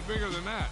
bigger than that.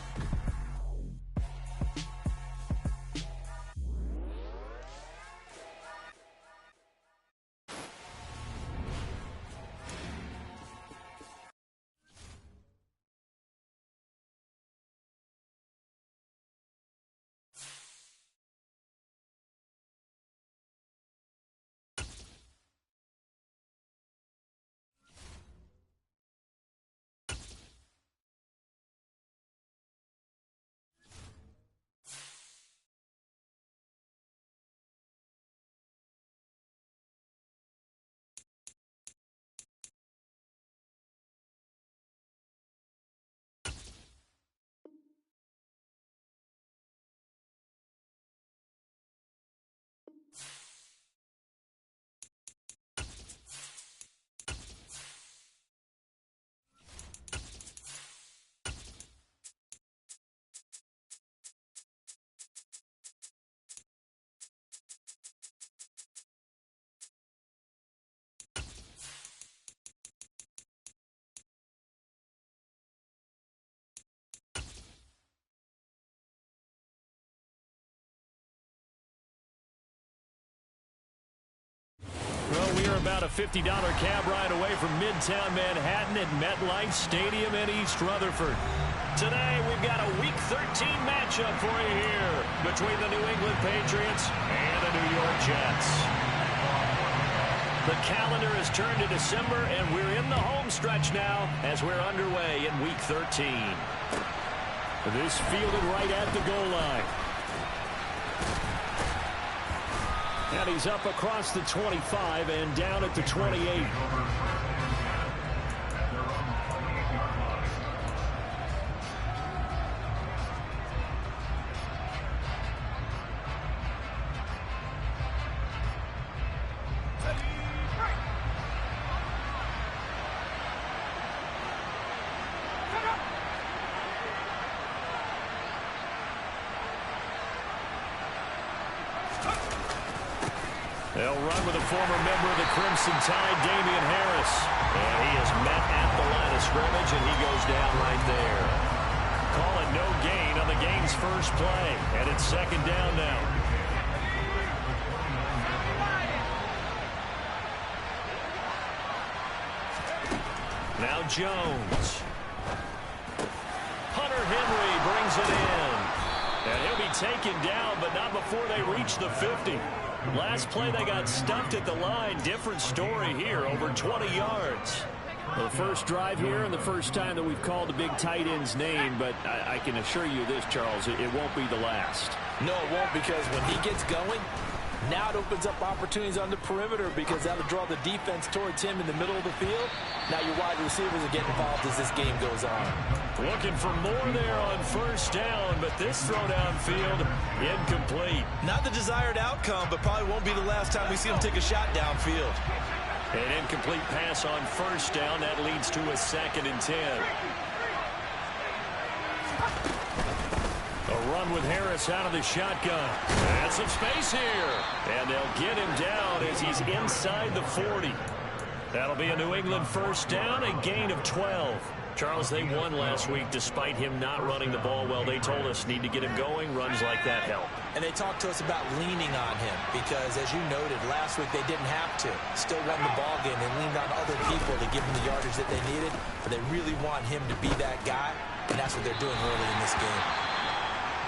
Well, we are about a $50 cab ride away from Midtown Manhattan at MetLife Stadium in East Rutherford. Today, we've got a Week 13 matchup for you here between the New England Patriots and the New York Jets. The calendar has turned to December, and we're in the home stretch now as we're underway in Week 13. This fielded right at the goal line. And he's up across the 25 and down at the 28. They'll run with a former member of the Crimson Tide, Damian Harris. And he is met at the line of scrimmage, and he goes down right there. Call it no gain on the game's first play. And it's second down now. Now Jones. Hunter Henry brings it in. And he'll be taken down, but not before they reach the 50. Last play, they got stuffed at the line. Different story here, over 20 yards. Well, the first drive here and the first time that we've called the big tight end's name, but I can assure you this, Charles, it won't be the last. No, it won't, because when he gets going, now it opens up opportunities on the perimeter because that'll draw the defense towards him in the middle of the field. Now your wide receivers are getting involved as this game goes on. Looking for more there on first down, but this throw downfield incomplete. Not the desired outcome, but probably won't be the last time we see him take a shot downfield. An incomplete pass on first down. That leads to a 2nd and 10. A run with Harris out of the shotgun. And some space here. And they'll get him down as he's inside the 40. That'll be a New England first down, a gain of 12. Charles, they won last week despite him not running the ball well. They told us need to get him going. Runs like that help. And they talked to us about leaning on him because, as you noted, last week they didn't have to. Still won the ball game. They leaned on other people to give them the yardage that they needed, but they really want him to be that guy, and that's what they're doing early in this game.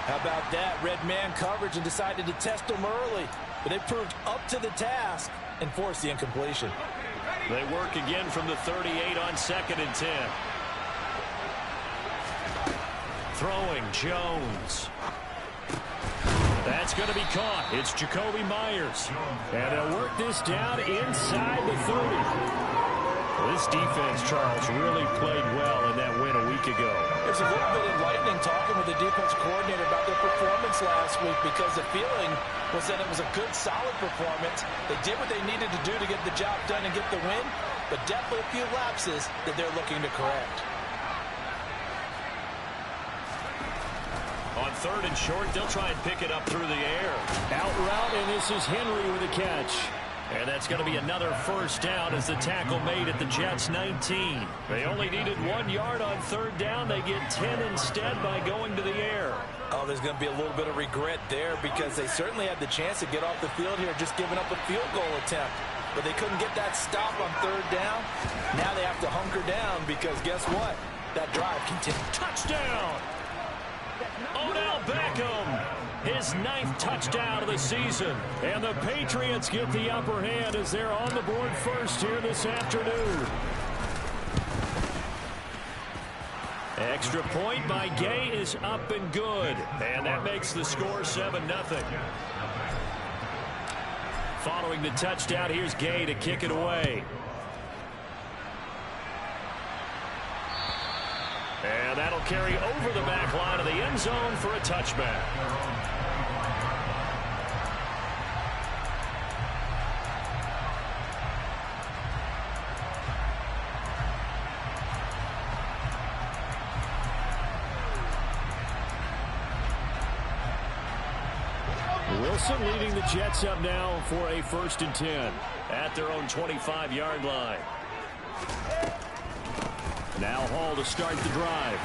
How about that? Red man coverage and decided to test him early, but they proved up to the task and forced the incompletion. They work again from the 38 on 2nd and 10. Throwing Jones. That's going to be caught. It's Jacoby Myers. And they'll work this down inside the 30. This defense, Charles, really played well in that win a week ago. There's a little bit enlightening talking with the defense coordinator about their performance last week because the feeling was that it was a good, solid performance. They did what they needed to do to get the job done and get the win, but definitely a few lapses that they're looking to correct. On 3rd and short, they'll try and pick it up through the air. Out route, and this is Henry with a catch. And that's going to be another first down as the tackle made at the Jets' 19. They only needed 1 yard on third down. They get 10 instead by going to the air. Oh, there's going to be a little bit of regret there because they certainly had the chance to get off the field here, just giving up a field goal attempt. But they couldn't get that stop on third down. Now they have to hunker down because guess what? That drive continues. Touchdown! Odell Beckham, his 9th touchdown of the season. And the Patriots get the upper hand as they're on the board first here this afternoon. Extra point by Gay is up and good. And that makes the score 7-0. Following the touchdown, here's Gay to kick it away. And that'll carry over the back line of the end zone for a touchback. Wilson leading the Jets up now for a 1st and 10 at their own 25-yard line. Now Hall to start the drive.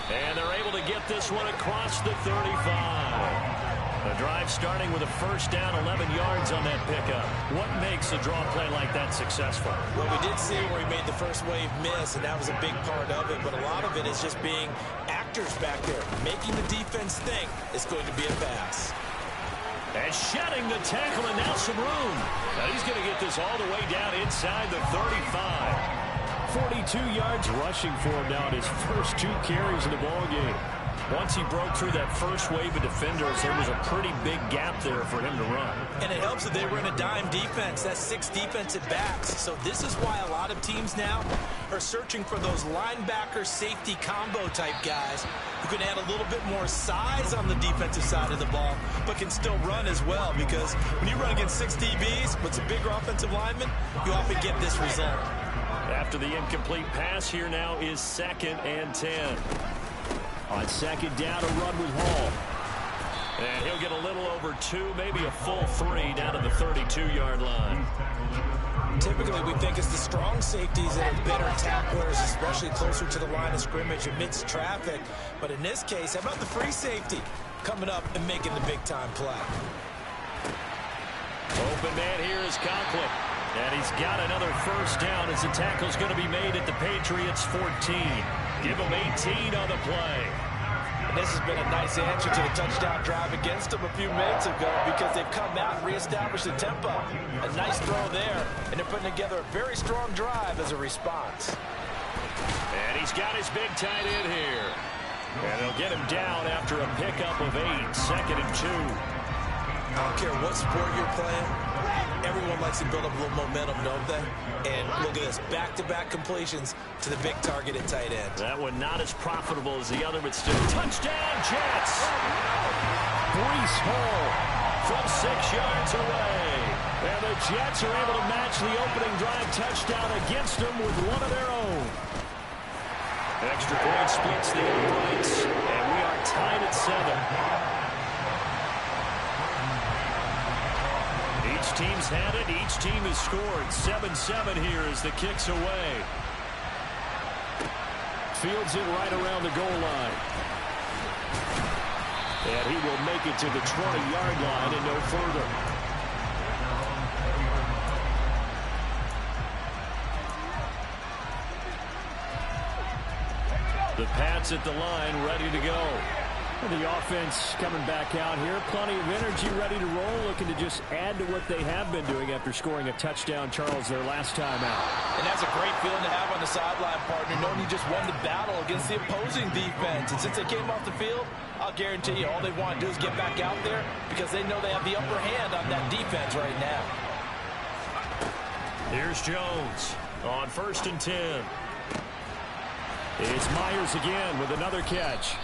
And they're able to get this one across the 35. The drive starting with a first down, 11 yards on that pickup. What makes a draw play like that successful? Well, we did see where he made the first wave miss, and that was a big part of it. But a lot of it is just being actors back there, making the defense think it's going to be a pass. And shedding the tackle, and now some room. Now he's going to get this all the way down inside the 35. 42 yards rushing for him now in his first 2 carries in the ballgame. Once he broke through that first wave of defenders, there was a pretty big gap there for him to run. And it helps that they were in a dime defense. That's 6 defensive backs. So this is why a lot of teams now are searching for those linebacker safety combo type guys who can add a little bit more size on the defensive side of the ball, but can still run as well. Because when you run against 6 DBs with some bigger offensive linemen, you often get this result. After the incomplete pass, here now is 2nd and 10. On 2nd down, a run with Hall. And he'll get a little over 2, maybe a full 3 down to the 32-yard line. Typically, we think it's the strong safeties that are better tacklers, especially closer to the line of scrimmage amidst traffic. But in this case, how about the free safety coming up and making the big-time play? Open man here is Conklin. And he's got another first down as the tackle's going to be made at the Patriots' 14. Give him 18 on the play. And this has been a nice answer to the touchdown drive against them a few minutes ago because they've come out and reestablished the tempo. A nice throw there, and they're putting together a very strong drive as a response. And he's got his big tight end here. And they'll get him down after a pickup of 8, 2nd and 2. I don't care what sport you're playing. Everyone likes to build up a little momentum, don't they? And look at this, back-to-back completions to the big target at tight end. That one not as profitable as the other, but still. Touchdown, Jets! Breece Hall from 6 yards away. And the Jets are able to match the opening drive touchdown against them with one of their own. Extra point splits the uprights, and we are tied at 7. Each team's had it. Each team has scored. 7-7 here as the kick's away. Fields it right around the goal line. And he will make it to the 20-yard line and no further. The Pats at the line, ready to go. The offense coming back out here. Plenty of energy, ready to roll, looking to just add to what they have been doing after scoring a touchdown, Charles, their last time out. And that's a great feeling to have on the sideline, partner, knowing you just won the battle against the opposing defense. And since they came off the field, I'll guarantee you all they want to do is get back out there because they know they have the upper hand on that defense right now. Here's Jones on 1st and 10. It's Myers again with another catch.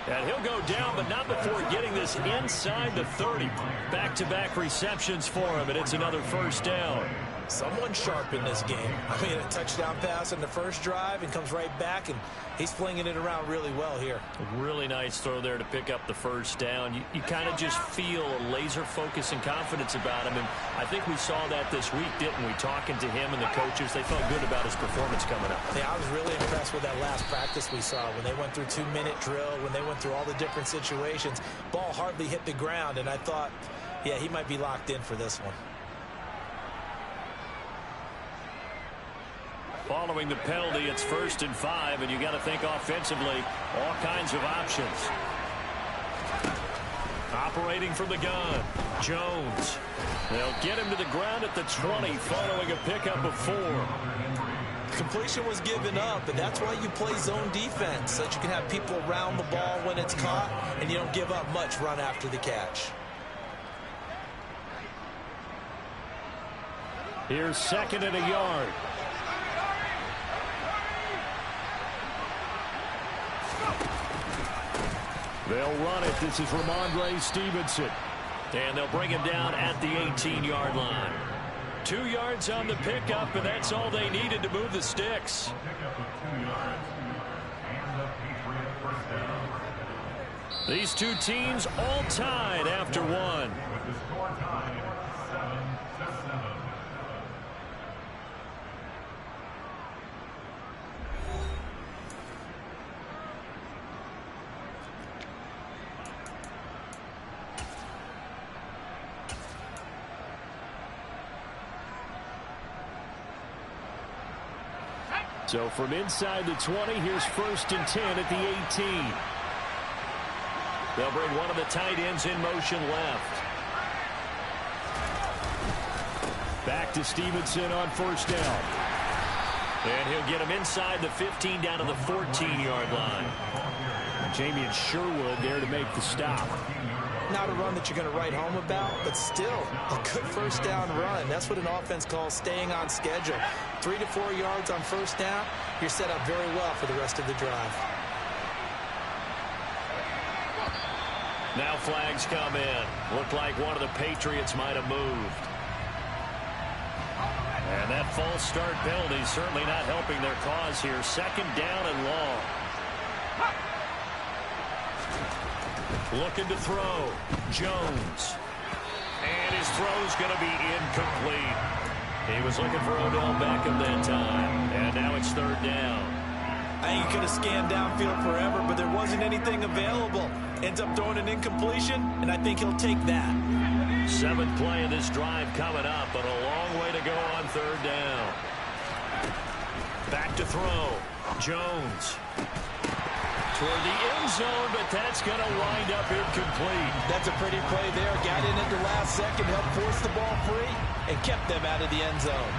And he'll go down, but not before getting this inside the 30. Back-to-back receptions for him, and it's another first down. Someone sharp in this game. I mean, a touchdown pass on the first drive and comes right back, and he's flinging it around really well here. A really nice throw there to pick up the first down. You kind of just feel a laser focus and confidence about him, and I think we saw that this week, didn't we? Talking to him and the coaches, they felt good about his performance coming up. Yeah, I was really impressed with that last practice we saw when they went through 2-minute drill, when they went through all the different situations. Ball hardly hit the ground, and I thought, yeah, he might be locked in for this one. Following the penalty, it's 1st and 5, and you got to think offensively, all kinds of options. Operating from the gun, Jones. They'll get him to the ground at the 20 following a pickup of 4. Completion was given up, and that's why you play zone defense, so that you can have people around the ball when it's caught, and you don't give up much run after the catch. Here's 2nd and a yard. They'll run it. This is Ramondre Stevenson. And they'll bring him down at the 18-yard line. 2 yards on the pickup, and that's all they needed to move the sticks. These two teams all tied after one. So from inside the 20, here's 1st and 10 at the 18. They'll bring one of the tight ends in motion left. Back to Stevenson on 1st down. And he'll get him inside the 15 down to the 14-yard line. Jamian Sherwood there to make the stop. Not a run that you're going to write home about, but still a good 1st down run. That's what an offense calls staying on schedule. 3 to 4 yards on 1st down, you're set up very well for the rest of the drive. Now flags come in. Looked like one of the Patriots might have moved. And that false start penalty certainly not helping their cause here. 2nd down and long. Looking to throw. Jones. And his throw's going to be incomplete. He was looking for Odell Beckham that time. And now it's 3rd down. I think he could have scanned downfield forever, but there wasn't anything available. Ends up throwing an incompletion, and I think he'll take that. 7th play of this drive coming up, but a long way to go on 3rd down. Back to throw. Jones. Toward the end zone, but that's going to wind up incomplete. That's a pretty play there. Got in at the last second, helped force the ball free, and kept them out of the end zone.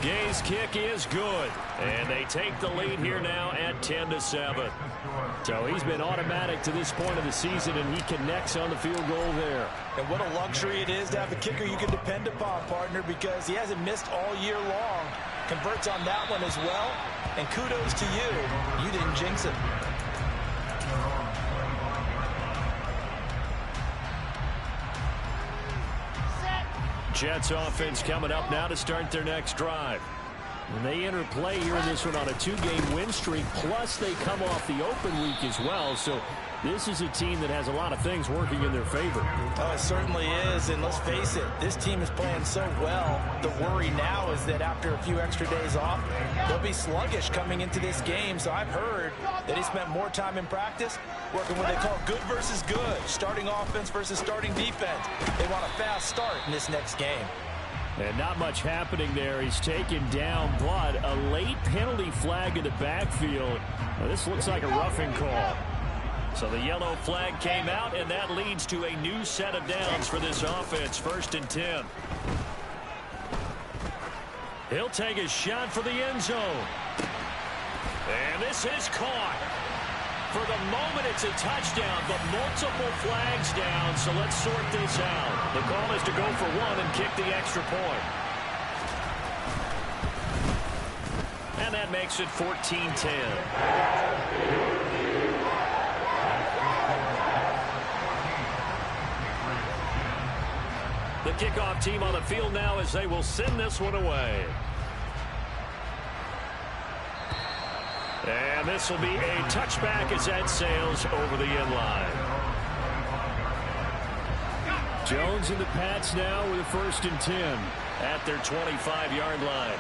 Gay's kick is good, and they take the lead here now at 10-7. So he's been automatic to this point of the season, and he connects on the field goal there. And what a luxury it is to have a kicker you can depend upon, partner, because he hasn't missed all year long. Converts on that one as well, and kudos to you. You didn't jinx it. Jets offense coming up now to start their next drive. And they enter play here in this one on a 2-game win streak, plus they come off the open week as well. So this is a team that has a lot of things working in their favor. Oh, it certainly is, and let's face it, this team is playing so well. The worry now is that after a few extra days off, they'll be sluggish coming into this game. So I've heard that he spent more time in practice working what they call good versus good, starting offense versus starting defense. They want a fast start in this next game. And not much happening there. He's taken down, but a late penalty flag in the backfield. Now, this looks like a roughing call. So the yellow flag came out, and that leads to a new set of downs for this offense. 1st and 10. He'll take a shot for the end zone. And this is caught. For the moment, it's a touchdown, but multiple flags down, so let's sort this out. The call is to go for one and kick the extra point. And that makes it 14-10. The kickoff team on the field now as they will send this one away. And this will be a touchback as that sails over the end line. Jones and the Pats now with a 1st and 10 at their 25-yard line.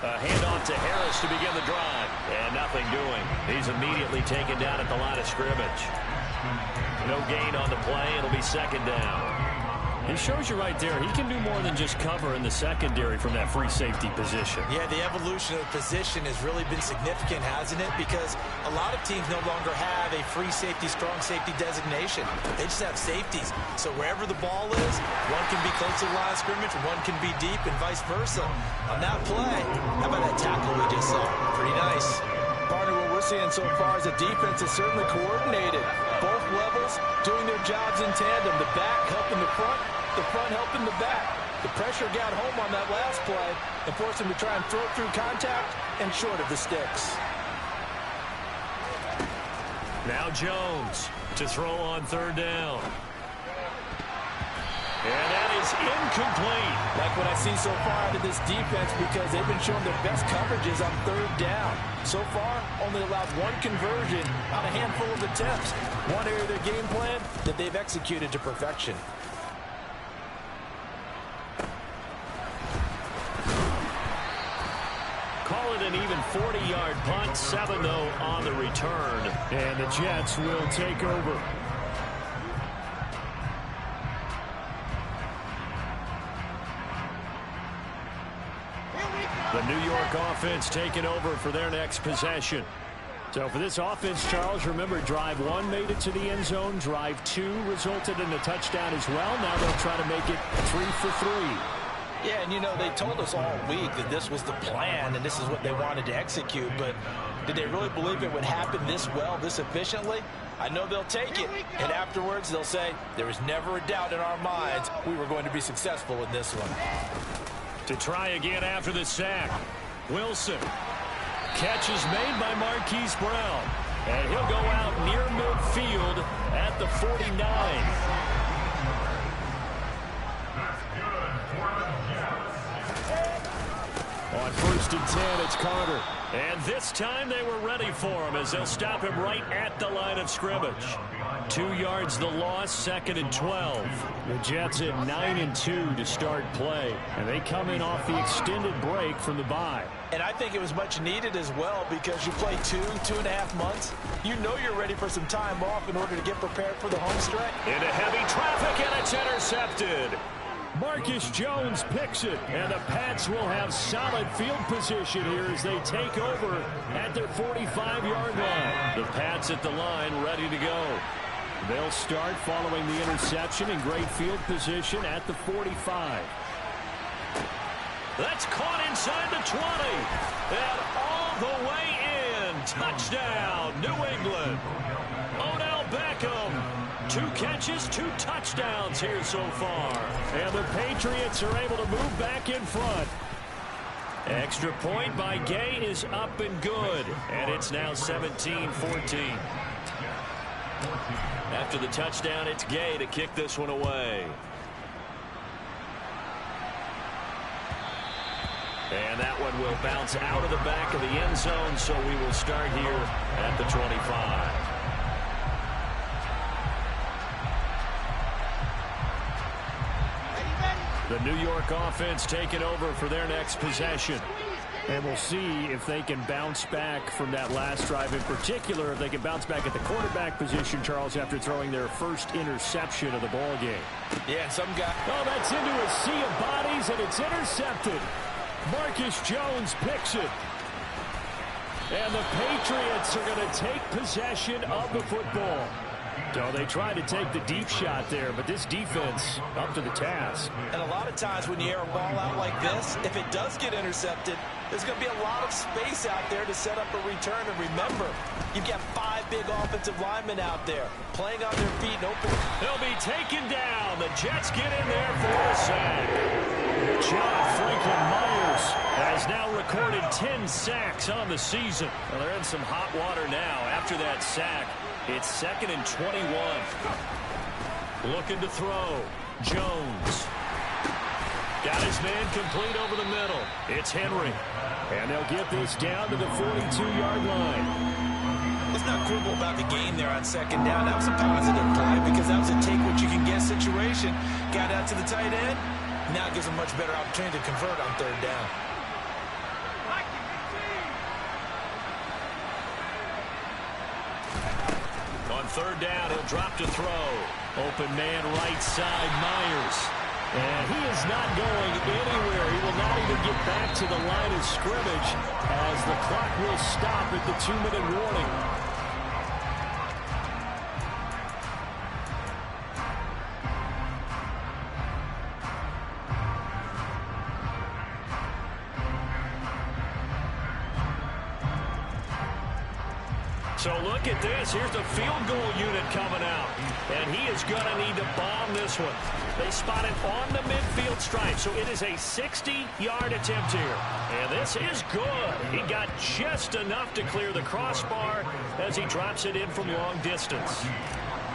A handoff to Harris to begin the drive. And nothing doing. He's immediately taken down at the line of scrimmage. No gain on the play. It'll be 2nd down. He shows you right there, he can do more than just cover in the secondary from that free safety position. Yeah, the evolution of the position has really been significant, hasn't it? Because a lot of teams no longer have a free safety, strong safety designation. They just have safeties. So wherever the ball is, one can be close to the line of scrimmage, one can be deep, and vice versa. On that play, how about that tackle we just saw? Pretty nice. Partner, what we're seeing so far is the defense is certainly coordinated. Both levels doing their jobs in tandem. The back helping the front helping the back. The pressure got home on that last play and forced him to try and throw through contact and short of the sticks. Now Jones to throw on 3rd down. And that is incomplete. Like what I see so far out of this defense, because they've been showing their best coverages on 3rd down. So far, only allowed 1 conversion on a handful of attempts. One area of their game plan that they've executed to perfection. Call it an even 40-yard punt, 7 though on the return. And the Jets will take over. The New York offense taking over for their next possession. So for this offense, Charles, remember, drive 1 made it to the end zone. Drive 2 resulted in a touchdown as well. Now they'll try to make it 3 for 3. Yeah, and you know, they told us all week that this was the plan and this is what they wanted to execute, but did they really believe it would happen this well, this efficiently? I know they'll take it, and afterwards they'll say, there was never a doubt in our minds we were going to be successful in this one. To try again after the sack, Wilson. Catch is made by Marquise Brown, and he'll go out near midfield at the 49. On 1st and 10, it's Carter. And this time they were ready for him as they'll stop him right at the line of scrimmage. 2 yards the loss, 2nd and 12. The Jets at 9-2 to start play. And they come in off the extended break from the bye. And I think it was much needed as well because you play 2.5 months. You know you're ready for some time off in order to get prepared for the home stretch. Into heavy traffic, and it's intercepted. Marcus Jones picks it, and the Pats will have solid field position here as they take over at their 45-yard line. The Pats at the line ready to go. They'll start following the interception in great field position at the 45. That's caught inside the 20. And all the way in. Touchdown, New England. Odell Beckham. 2 catches, 2 touchdowns here so far. And the Patriots are able to move back in front. Extra point by Gay is up and good. And it's now 17-14. After the touchdown, it's Gay to kick this one away. And that one will bounce out of the back of the end zone, so we will start here at the 25. The New York offense taking over for their next possession. And we'll see if they can bounce back from that last drive, in particular, if they can bounce back at the quarterback position, Charles, after throwing their first interception of the ball game. Yeah, some guy. Oh, that's into a sea of bodies, and it's intercepted. Marcus Jones picks it. And the Patriots are going to take possession of the football. So they tried to take the deep shot there, but this defense up to the task. And a lot of times when you air a ball out like this, if it does get intercepted, there's going to be a lot of space out there to set up a return. And remember, you've got 5 big offensive linemen out there playing on their feet and open. They'll be taken down. The Jets get in there for a sack. John Franklin Myers has now recorded 10 sacks on the season. Well, they're in some hot water now after that sack. It's 2nd and 21. Looking to throw. Jones. Got his man complete over the middle. It's Henry. And they'll get this down to the 42-yard line. Let's not quibble about the game there on 2nd down. That was a positive play because that was a take-what-you-can-get situation. Got out to the tight end. Now it gives them much better opportunity to convert on 3rd down. On 3rd down, he'll drop to throw. Open man right side, Myers. And he is not going anywhere. He will not even get back to the line of scrimmage as the clock will stop at the 2-minute warning. So look at this. Here's the field goal unit coming out. And he is going to need to bomb this one. They spot it on the midfield stripe. So it is a 60-yard attempt here. And this is good. He got just enough to clear the crossbar as he drops it in from long distance.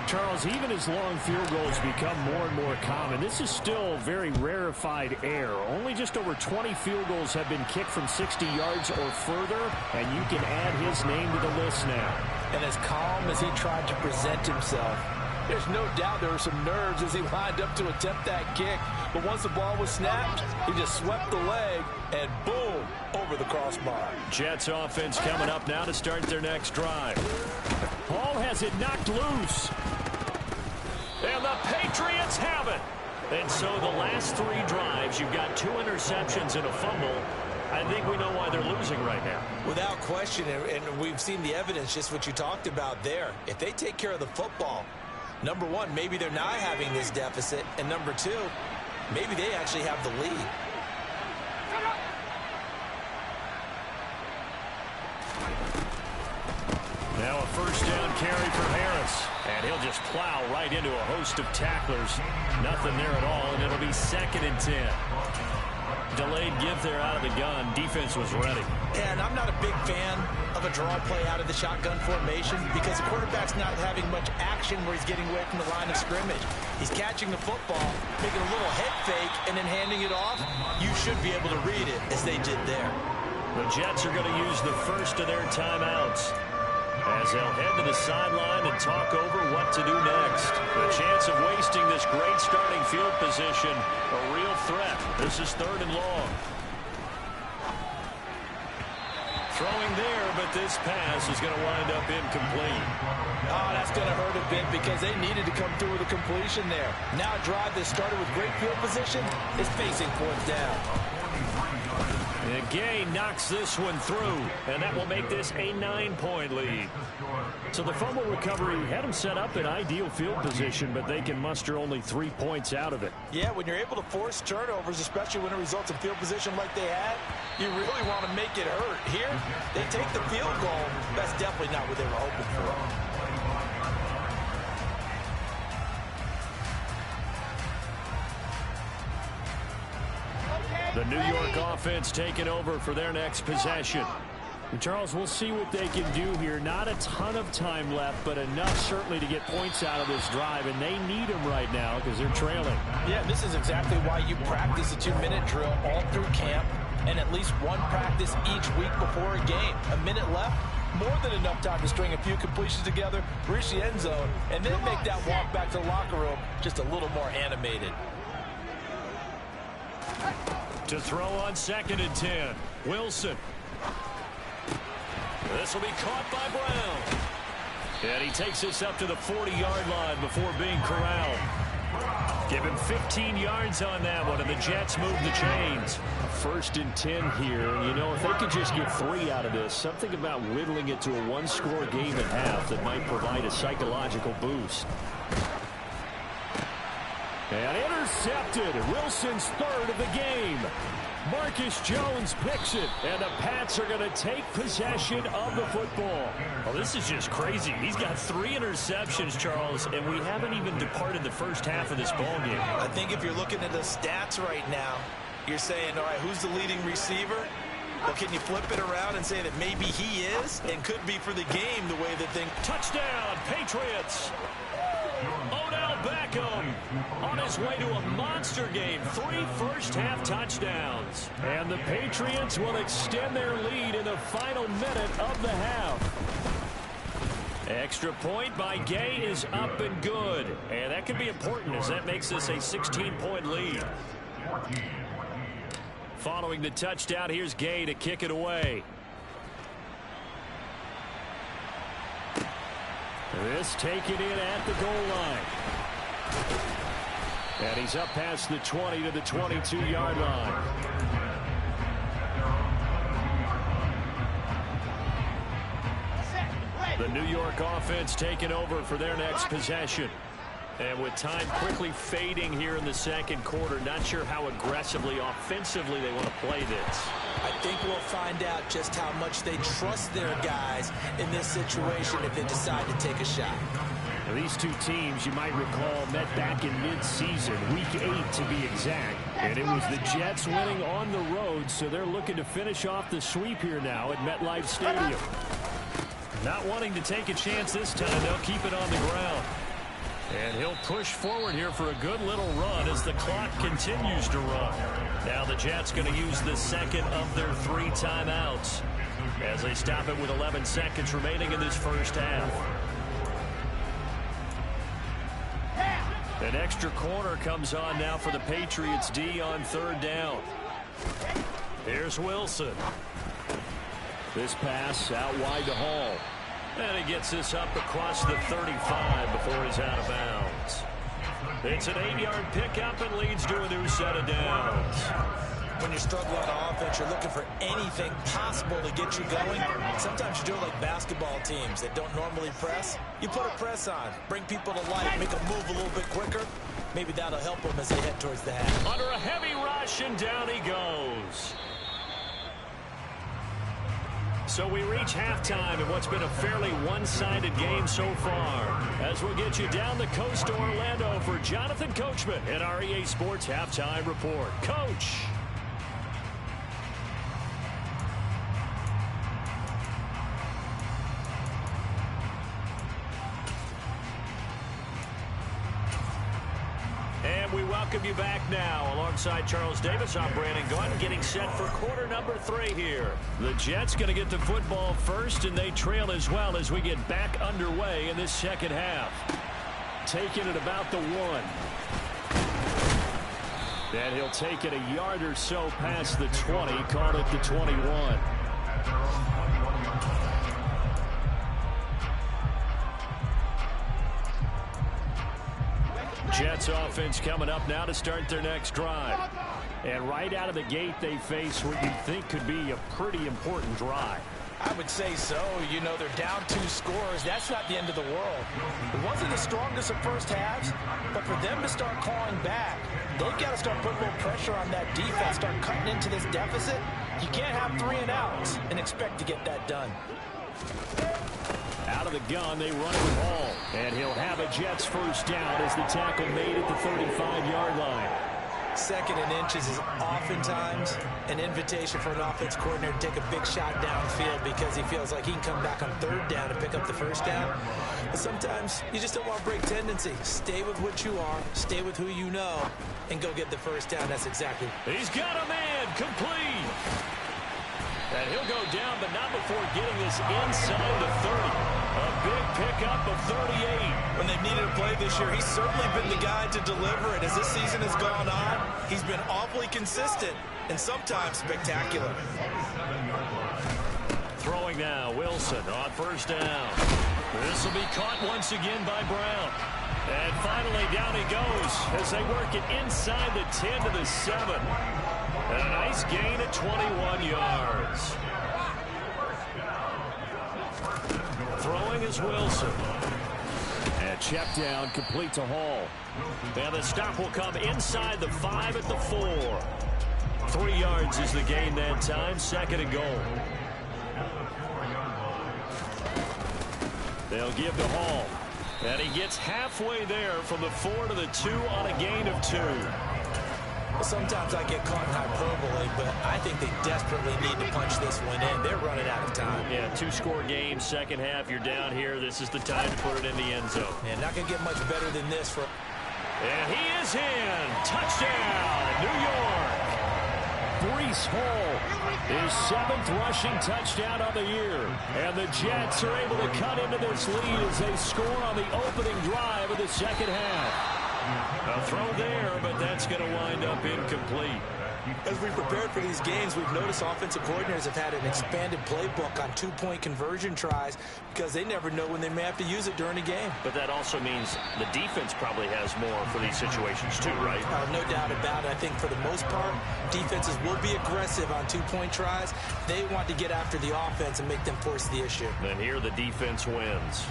Charles, even as long field goals become more and more common, this is still very rarefied air. Only just over 20 field goals have been kicked from 60 yards or further, and you can add his name to the list now. And as calm as he tried to present himself, there's no doubt there were some nerves as he lined up to attempt that kick. But once the ball was snapped, he just swept the leg, and boom, over the crossbar. Jets offense coming up now to start their next drive. Hall has it knocked loose. And the Patriots have it. And so the last 3 drives, you've got 2 interceptions and a fumble. I think we know why they're losing right now. Without question, and we've seen the evidence, just what you talked about there. If they take care of the football, number one, maybe they're not having this deficit. And number 2, maybe they actually have the lead. Now a 1st down carry for Harris. And he'll just plow right into a host of tacklers. Nothing there at all, and it'll be 2nd and 10. Delayed give there out of the gun. Defense was ready. And I'm not a big fan of a draw play out of the shotgun formation because the quarterback's not having much action where he's getting away from the line of scrimmage. He's catching the football, making a little head fake, and then handing it off. You should be able to read it as they did there. The Jets are going to use the first of their timeouts as they'll head to the sideline and talk over what to do next. The chance of wasting this great starting field position, a real threat. This is 3rd and long. Throwing there, but this pass is going to wind up incomplete. Oh, that's going to hurt a bit because they needed to come through with a completion there. Now a drive that started with great field position is facing 4th down. And Gay knocks this one through, and that will make this a 9-point lead. So the fumble recovery had them set up in ideal field position, but they can muster only 3 points out of it. Yeah, when you're able to force turnovers, especially when it results in field position like they had, you really want to make it hurt. Here, they take the field goal. That's definitely not what they were hoping for. The New York offense taking over for their next possession. And Charles, we'll see what they can do here. Not a ton of time left, but enough certainly to get points out of this drive, and they need them right now because they're trailing. Yeah, this is exactly why you practice a 2-minute drill all through camp and at least one practice each week before a game. A minute left, more than enough time to string a few completions together, reach the end zone, and then make that walk back to the locker room just a little more animated. To throw on 2nd and 10. Wilson. This will be caught by Brown. And he takes this up to the 40-yard line before being corralled. Give him 15 yards on that one, and the Jets move the chains. 1st and 10 here. And, you know, if they could just get 3 out of this, something about whittling it to a 1-score game at half that might provide a psychological boost. And intercepted. Wilson's 3rd of the game. Marcus Jones picks it, and the Pats are going to take possession of the football. Well, this is just crazy. He's got 3 interceptions, Charles, and we haven't even departed the first half of this ballgame. I think if you're looking at the stats right now, you're saying, all right, who's the leading receiver? Well, can you flip it around and say that maybe he is and could be for the game the way that things... Touchdown, Patriots. Odell Beckham on his way to a monster game. 3 first-half touchdowns. And the Patriots will extend their lead in the final minute of the half. Extra point by Gay is up and good. And that could be important as that makes this a 16-point lead. Following the touchdown, here's Gay to kick it away. This taken in at the goal line. And he's up past the 20 to the 22-yard line. The New York offense taking over for their next possession. And with time quickly fading here in the second quarter, not sure how aggressively, offensively they want to play this. I think we'll find out just how much they trust their guys in this situation if they decide to take a shot. Now, these two teams, you might recall, met back in mid-season, week 8 to be exact. And it was the Jets winning on the road, so they're looking to finish off the sweep here now at MetLife Stadium. Not wanting to take a chance this time, they'll keep it on the ground. And he'll push forward here for a good little run as the clock continues to run. Now the Jets going to use the second of their 3 timeouts as they stop it with 11 seconds remaining in this first half. An extra corner comes on now for the Patriots D on 3rd down. Here's Wilson. This pass out wide to Hall. And he gets this up across the 35 before he's out of bounds. It's an 8-yard pickup and leads to a new set of downs. When you struggle on offense, you're looking for anything possible to get you going. Sometimes you do it like basketball teams that don't normally press. You put a press on, bring people to life, make them move a little bit quicker. Maybe that'll help them as they head towards the half. Under a heavy rush, and down he goes. So we reach halftime in what's been a fairly one-sided game so far. As we'll get you down the coast to Orlando for Jonathan Coachman at our EA Sports Halftime Report. Coach. And we welcome you back now. Alongside Charles Davis, I'm Brandon Gunn, getting set for quarter number 3 here. The Jets going to get the football first, and they trail as well as we get back underway in this second half. Taking it about the 1. And he'll take it a yard or so past the 20, call it the 21. Jets offense coming up now to start their next drive. And right out of the gate, they face what you think could be a pretty important drive. I would say so. You know, they're down 2 scores. That's not the end of the world. It wasn't the strongest of first halves, but for them to start clawing back, they've got to start putting more pressure on that defense, start cutting into this deficit. You can't have 3 and outs and expect to get that done. Out of the gun, they run it with Hall. And he'll have a Jets first down as the tackle made at the 35-yard line. 2nd and inches is oftentimes an invitation for an offense coordinator to take a big shot downfield because he feels like he can come back on 3rd down and pick up the first down. But sometimes you just don't want to break tendency. Stay with what you are, stay with who you know, and go get the first down. That's exactly. He's got a man complete. And he'll go down, but not before getting this inside the 30. A big pickup of 38. When they've needed a play this year, he's certainly been the guy to deliver it. As this season has gone on, he's been awfully consistent and sometimes spectacular. Throwing now, Wilson on first down. This will be caught once again by Brown. And finally down he goes as they work it inside the 10 to the 7. And a nice gain at 21 yards. Throwing is Wilson. And check down complete to Hall. And the stop will come inside the 5 at the 4. 3 yards is the gain that time. 2nd and goal. They'll give to Hall. And he gets halfway there from the 4 to the 2 on a gain of 2. Well, sometimes I get caught in hyperbole, but I think they desperately need to punch this one in. They're running out of time. Yeah, two-score game, second half, you're down here. This is the time to put it in the end zone. And not going to get much better than this for... And he is in. Touchdown, New York. Breece Hall, his 7th rushing touchdown of the year. And the Jets are able to cut into this lead as they score on the opening drive of the second half. A throw there, but that's going to wind up incomplete. As we prepared for these games, we've noticed offensive coordinators have had an expanded playbook on two-point conversion tries because they never know when they may have to use it during a game. But that also means the defense probably has more for these situations too, right? No doubt about it. I think for the most part, defenses will be aggressive on two-point tries. They want to get after the offense and make them force the issue. And here the defense wins.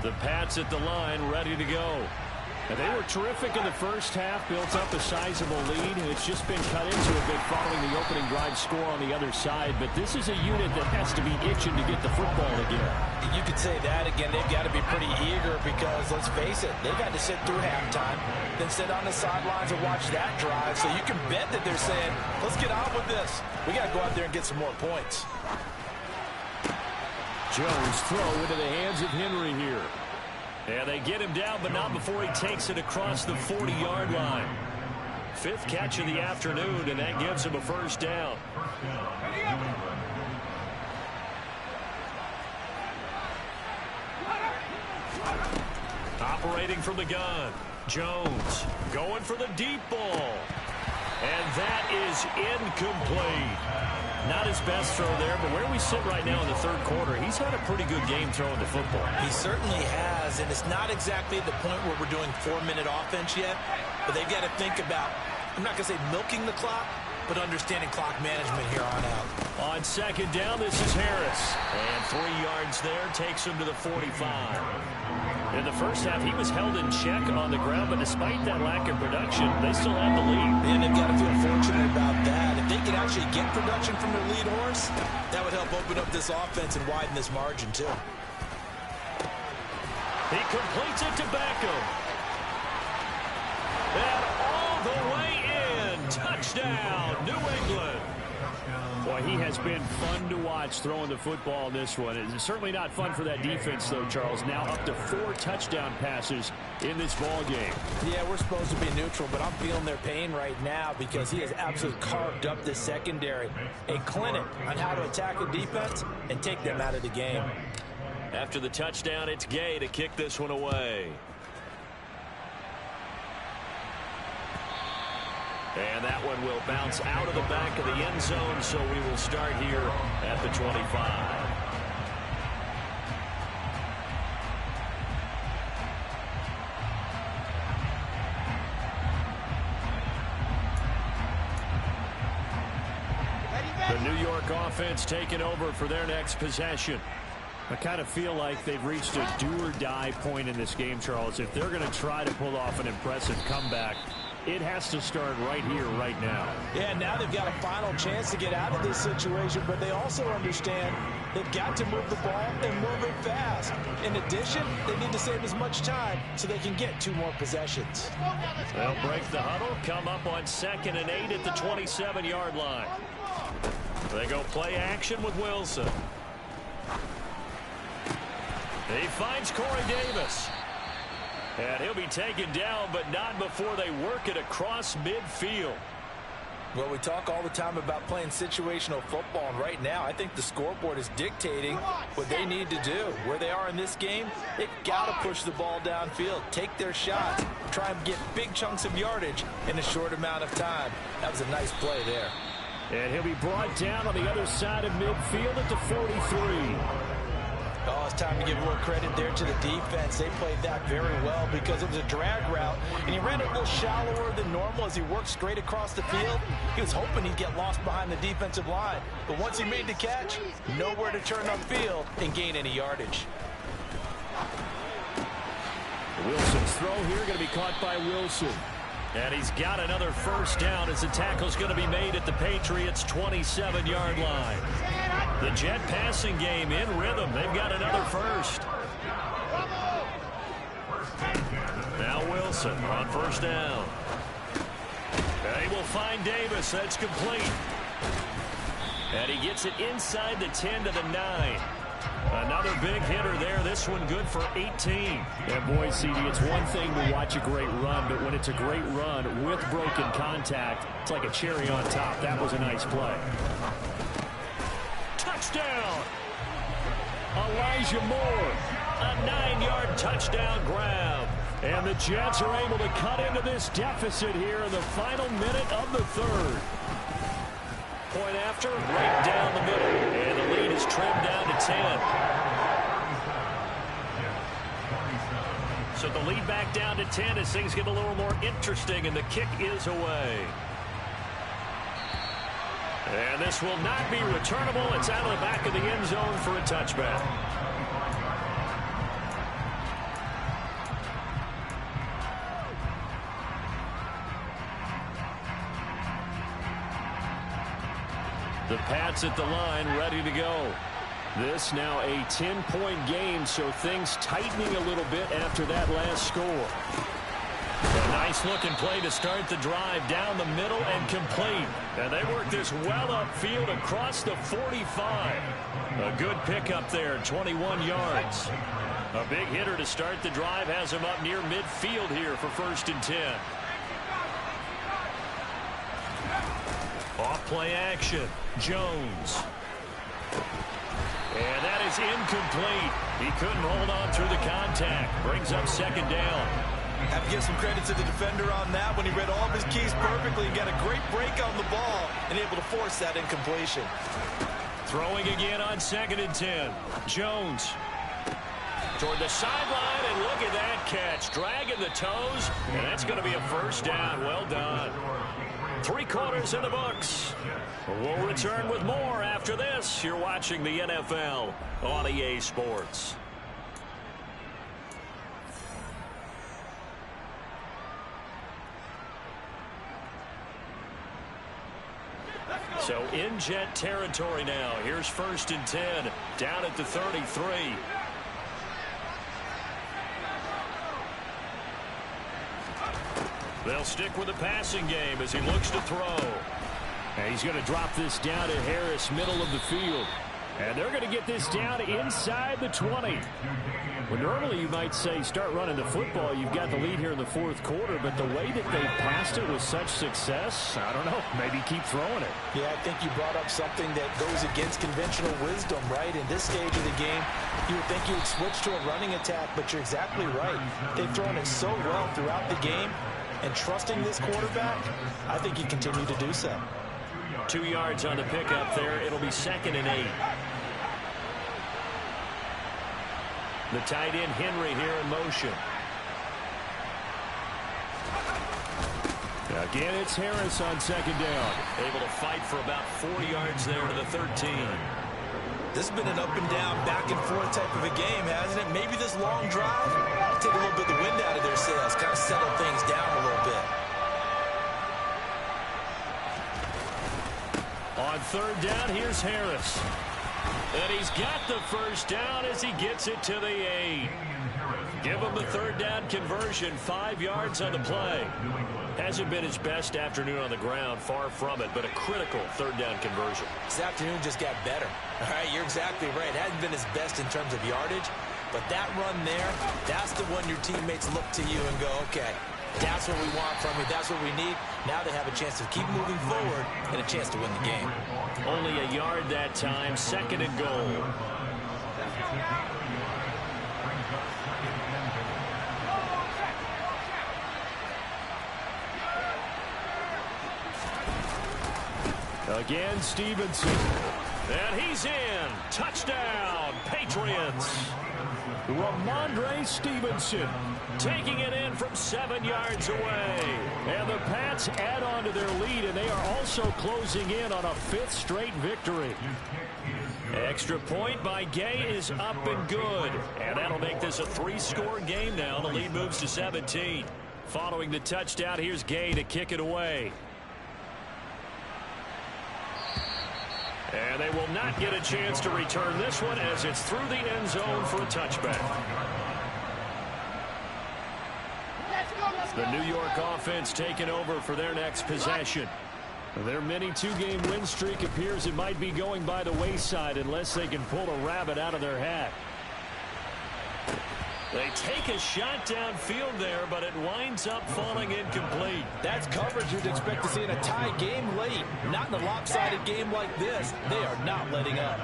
The Pats at the line, ready to go. And they were terrific in the first half, built up a sizable lead, and it's just been cut into a bit following the opening drive score on the other side. But this is a unit that has to be itching to get the football again. You could say that again. They've got to be pretty eager because, let's face it, they've had to sit through halftime, then sit on the sidelines and watch that drive. So you can bet that they're saying, let's get on with this. We got to go out there and get some more points. Jones throw into the hands of Henry here. And they get him down, but not before he takes it across the 40-yard line. 5th catch of the afternoon, and that gives him a first down. Operating from the gun. Jones going for the deep ball. And that is incomplete. Not his best throw there, but where we sit right now in the third quarter, he's had a pretty good game throwing the football. He certainly has, and it's not exactly at the point where we're doing 4-minute offense yet, but they've got to think about, I'm not going to say milking the clock, but understanding clock management here on out. On second down, this is Harris. And 3 yards there, takes him to the 45. In the first half, he was held in check on the ground, but despite that lack of production, they still have the lead. And they've got to feel fortunate about that. If they could actually get production from their lead horse, that would help open up this offense and widen this margin, too. He completes it to Beckham. And all the way in. Touchdown, New England. Boy, he has been fun to watch throwing the football in this one. It's certainly not fun for that defense, though, Charles. Now up to 4 touchdown passes in this ball game. Yeah, we're supposed to be neutral, but I'm feeling their pain right now because he has absolutely carved up the secondary. A clinic on how to attack a defense and take them out of the game. After the touchdown, it's Gay to kick this one away. And that one will bounce out of the back of the end zone, so we will start here at the 25. The New York offense taking over for their next possession. I kind of feel like they've reached a do-or-die point in this game, Charles. If they're going to try to pull off an impressive comeback, it has to start right here, right now. Yeah, now they've got a final chance to get out of this situation, but they also understand they've got to move the ball and move it fast. In addition, they need to save as much time so they can get 2 more possessions. They'll break the huddle, come up on 2nd and 8 at the 27-yard line. They go play action with Wilson. He finds Corey Davis. And he'll be taken down, but not before they work it across midfield. Well, we talk all the time about playing situational football, and right now I think the scoreboard is dictating what they need to do. Where they are in this game, they've got to push the ball downfield, take their shots, try and get big chunks of yardage in a short amount of time. That was a nice play there. And he'll be brought down on the other side of midfield at the 43. Oh, it's time to give a little credit there to the defense. They played that very well because it was a drag route, and he ran it a little shallower than normal as he worked straight across the field. He was hoping he'd get lost behind the defensive line, but once he made the catch, nowhere to turn upfield and gain any yardage. Wilson's throw here going to be caught by Wilson. And he's got another first down as the tackle's going to be made at the Patriots' 27-yard line. The Jet passing game in rhythm. They've got another first. Now Wilson. Wilson on first down. They will find Davis. That's complete. And he gets it inside the 10 to the 9. Another big hitter there. This one good for 18. Yeah, boy, CD, it's one thing to watch a great run, but when it's a great run with broken contact, it's like a cherry on top. That was a nice play. Touchdown! Elijah Moore. A 9-yard touchdown grab. And the Jets are able to cut into this deficit here in the final minute of the third. Point after, right down the middle. And the lead is trimmed down to 10. So the lead back down to 10 as things get a little more interesting, and the kick is away. And this will not be returnable. It's out of the back of the end zone for a touchback. The Pats at the line, ready to go. This now a 10-point game, so things tightening a little bit after that last score. A nice-looking play to start the drive down the middle and complete. And they work this well upfield across the 45. A good pickup there, 21 yards. A big hitter to start the drive has him up near midfield here for 1st and 10. Off-play action. Jones. And that is incomplete. He couldn't hold on through the contact. Brings up 2nd down. Have to give some credit to the defender on that when he read all of his keys perfectly and got a great break on the ball and able to force that incompletion. Throwing again on 2nd and 10. Jones. Toward the sideline, and look at that catch. Dragging the toes, and that's going to be a 1st down. Well done. 3 quarters in the books. We'll return with more after this. You're watching the NFL on EA Sports. So in Jet territory now. Here's 1st and 10 down at the 33. They'll stick with the passing game as he looks to throw. And he's going to drop this down to Harris, middle of the field. And they're going to get this down inside the 20. Well, normally you might say start running the football. You've got the lead here in the 4th quarter, but the way that they passed it with such success, I don't know, maybe keep throwing it. Yeah, I think you brought up something that goes against conventional wisdom, right? In this stage of the game, you would think you would switch to a running attack, but you're exactly right. They've thrown it so well throughout the game, and trusting this quarterback, I think you continue to do so. 2 yards on the pickup there. It'll be 2nd and 8. The tight end Henry here in motion. Again, it's Harris on 2nd down. Able to fight for about 4 yards there to the 13. This has been an up and down, back and forth type of a game, hasn't it? Maybe this long drive will take a little bit of the wind out of their sails, kind of settle things down a little bit. On 3rd down, here's Harris. And he's got the 1st down as he gets it to the 8. Give him the 3rd down conversion, 5 yards on the play. Hasn't been his best afternoon on the ground, far from it, but a critical 3rd down conversion. This afternoon just got better. All right, you're exactly right. It hasn't been his best in terms of yardage, but that run there, that's the one your teammates look to you and go, okay, that's what we want from you. That's what we need. Now they have a chance to keep moving forward and a chance to win the game. Only a yard that time, 2nd and goal. Again, Stevenson. And he's in. Touchdown, Patriots. Ramondre Stevenson taking it in from 7 yards away. And the Pats add on to their lead, and they are also closing in on a 5th straight victory. Extra point by Gay is up and good. And that'll make this a 3-score game now. The lead moves to 17. Following the touchdown, here's Gay to kick it away. And they will not get a chance to return this one as it's through the end zone for a touchback. The New York offense taking over for their next possession. Their mini two-game win streak appears it might be going by the wayside unless they can pull a rabbit out of their hat. They take a shot downfield there, but it winds up falling incomplete. That's coverage you'd expect to see in a tie game late. Not in a lopsided game like this. They are not letting up.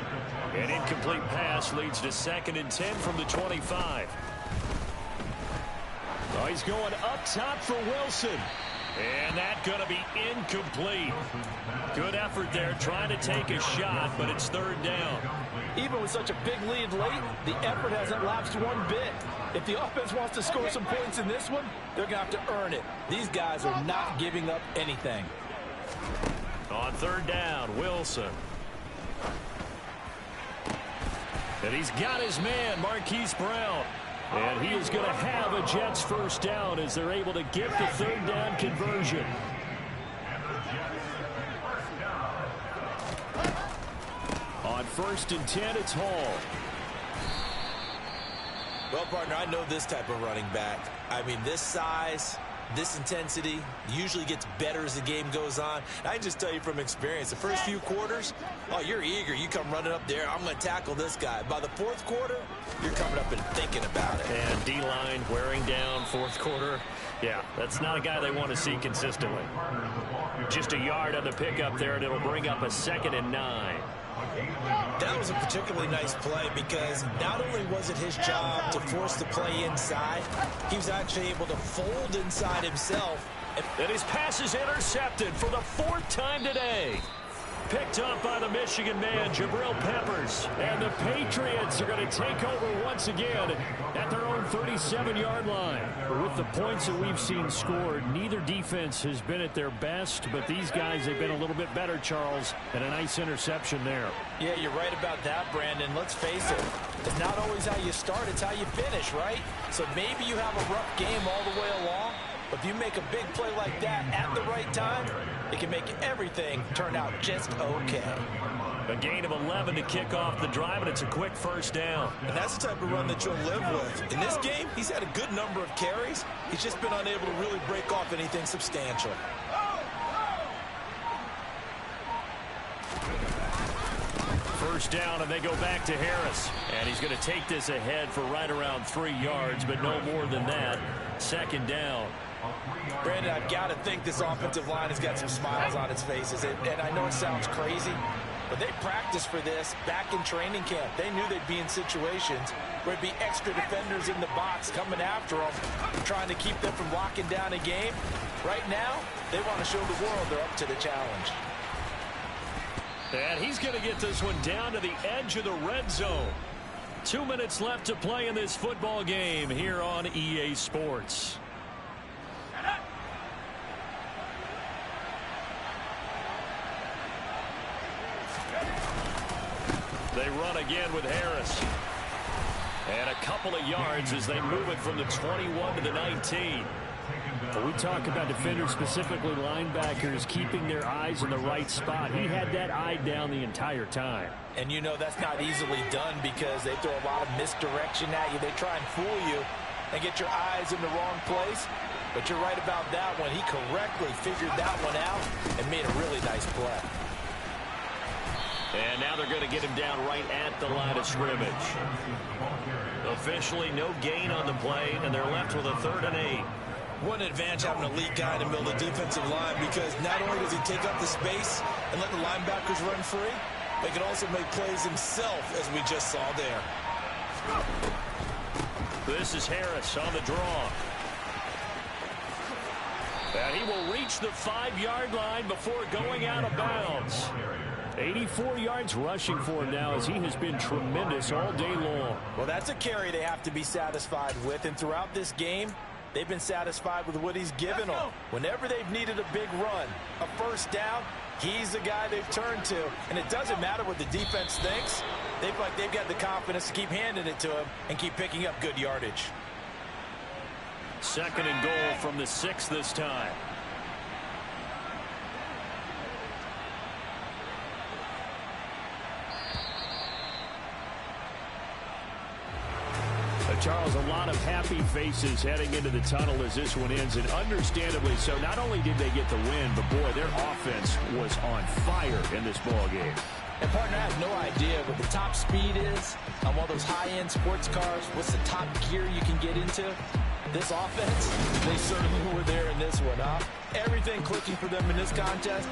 An incomplete pass leads to 2nd and 10 from the 25. Oh, he's going up top for Wilson. And that's going to be incomplete. Good effort there trying to take a shot, but it's 3rd down. Even with such a big lead late, the effort hasn't lapsed one bit. If the offense wants to score some points in this one, they're going to have to earn it. These guys are not giving up anything. On 3rd down, Wilson. And he's got his man, Marquise Brown. And he is going to have a Jets 1st down as they're able to get the 3rd down conversion. On 1st and 10, it's Hall. Well, partner, I know this type of running back. I mean, this size, this intensity usually gets better as the game goes on. I can just tell you from experience, the first few quarters, oh, you're eager. You come running up there, I'm going to tackle this guy. By the 4th quarter, you're coming up and thinking about it. And D-line wearing down 4th quarter. Yeah, that's not a guy they want to see consistently. Just a yard on the pickup there, and it'll bring up a 2nd and 9. That was a particularly nice play because not only was it his job to force the play inside, he was actually able to fold inside himself. And his pass is intercepted for the 4th time today. Picked up by the Michigan man, Jabril Peppers. And the Patriots are going to take over once again at their own 37-yard line. With the points that we've seen scored, neither defense has been at their best, but these guys have been a little bit better, Charles, and a nice interception there. Yeah, you're right about that, Brandon. Let's face it, it's not always how you start, it's how you finish, right? So maybe you have a rough game all the way along, but if you make a big play like that at the right time, it can make everything turn out just okay. A gain of 11 to kick off the drive, and it's a quick 1st down. And that's the type of run that you'll live with. In this game, he's had a good number of carries. He's just been unable to really break off anything substantial. First down, and they go back to Harris. And he's going to take this ahead for right around 3 yards, but no more than that. 2nd down. Brandon, I've got to think this offensive line has got some smiles on its faces. And I know it sounds crazy, but they practiced for this back in training camp. They knew they'd be in situations where there'd be extra defenders in the box coming after them, trying to keep them from locking down a game. Right now, they want to show the world they're up to the challenge. And he's going to get this one down to the edge of the red zone. 2 minutes left to play in this football game here on EA Sports. They run again with Harris. And a couple of yards as they move it from the 21 to the 19. When we talk about defenders, specifically linebackers, keeping their eyes in the right spot. He had that eye down the entire time. And you know that's not easily done because they throw a lot of misdirection at you. They try and fool you and get your eyes in the wrong place. But you're right about that one. He correctly figured that one out and made a really nice play. And now they're going to get him down right at the line of scrimmage. Officially no gain on the play, and they're left with a 3rd and 8. What an advantage having a elite guy in the middle of the defensive line, because not only does he take up the space and let the linebackers run free, but he can also make plays himself, as we just saw there. This is Harris on the draw. And he will reach the 5-yard line before going out of bounds. 84 yards rushing for him now as he has been tremendous all day long. Well, that's a carry they have to be satisfied with, and throughout this game, they've been satisfied with what he's given them. Whenever they've needed a big run, a 1st down, he's the guy they've turned to. And it doesn't matter what the defense thinks. They've got the confidence to keep handing it to him and keep picking up good yardage. 2nd and goal from the 6 this time. Charles, a lot of happy faces heading into the tunnel as this one ends, and understandably so. Not only did they get the win, but boy, their offense was on fire in this ball game. And partner, I have no idea what the top speed is on one of those high-end sports cars. What's the top gear you can get into? This offense, they certainly were there in this one, huh? Everything clicking for them in this contest.